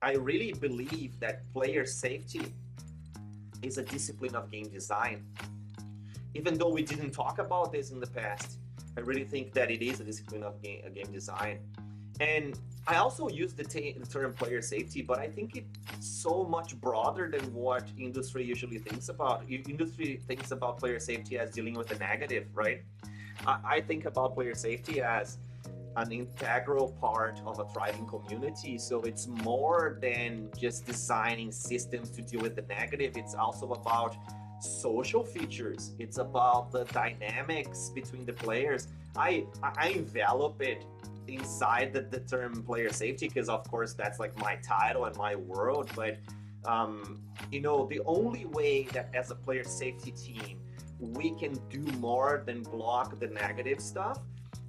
I really believe that player safety is a discipline of game design. Even though we didn't talk about this in the past, I really think that it is a discipline of game design. And I also use the term player safety, but I think it's so much broader than what industry usually thinks about. Industry thinks about player safety as dealing with the negative, right? I think about player safety as an integral part of a thriving community. So it's more than just designing systems to deal with the negative. It's also about social features. It's about the dynamics between the players. I envelop it inside the term player safety because of course that's like my title and my world. But the only way that as a player safety team we can do more than block the negative stuff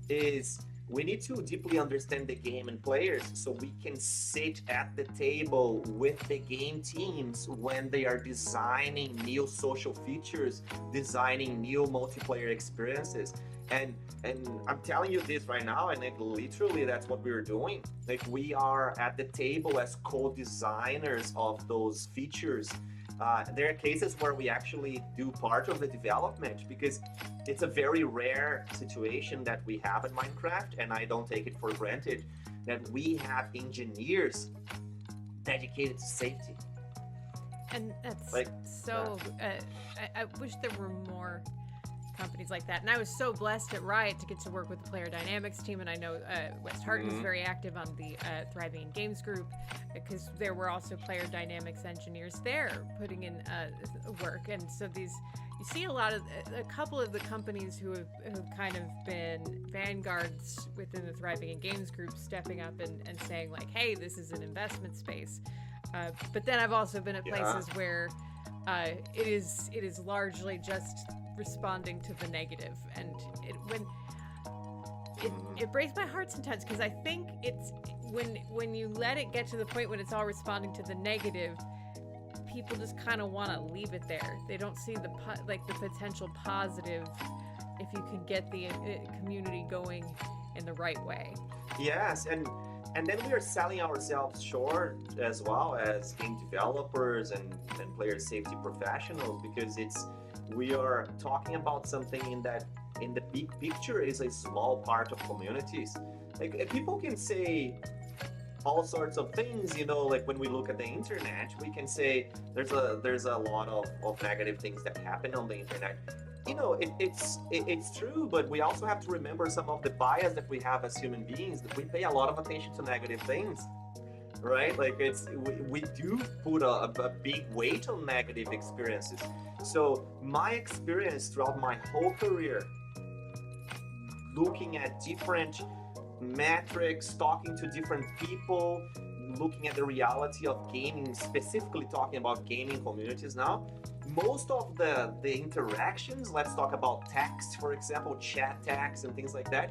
is we need to deeply understand the game and players so we can sit at the table with the game teams when they are designing new social features, designing new multiplayer experiences. And I'm telling you this right now, and literally that's what we're doing. Like we are at the table as co-designers of those features. There are cases where we actually do part of the development because it's a very rare situation that we have in Minecraft, and I don't take it for granted that we have engineers dedicated to safety. And that's Like, so. I wish there were more companies like that. And I was so blessed at Riot to get to work with the player dynamics team. And I know West Harton is very active on the Thriving in Games group because there were also player dynamics engineers there putting in work. And so you see a couple of the companies who have kind of been vanguards within the Thriving in Games group stepping up and saying like, hey, this is an investment space. But then I've also been at places where it is largely just responding to the negative, and it breaks my heart sometimes because I think it's when you let it get to the point when it's all responding to the negative, people just kind of want to leave it there. They don't see the potential positive if you can get the community going in the right way. Yes, and then we are selling ourselves short as well as game developers and player safety professionals because we are talking about something in the big picture is a small part of communities. Like people can say all sorts of things, like when we look at the internet, we can say there's a lot of negative things that happen on the internet. It's true, but we also have to remember some of the bias that we have as human beings, that we pay a lot of attention to negative things, right? Like we do put a big weight on negative experiences. So my experience throughout my whole career, looking at different metrics, talking to different people, looking at the reality of gaming, specifically talking about gaming communities now, most of the interactions, let's talk about text, for example, chat tags and things like that,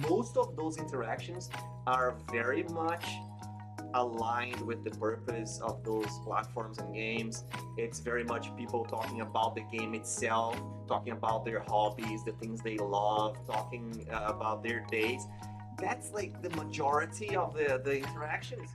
most of those interactions are very much aligned with the purpose of those platforms and games. It's very much people talking about the game itself, talking about their hobbies, the things they love, talking about their days. That's like the majority of the interactions.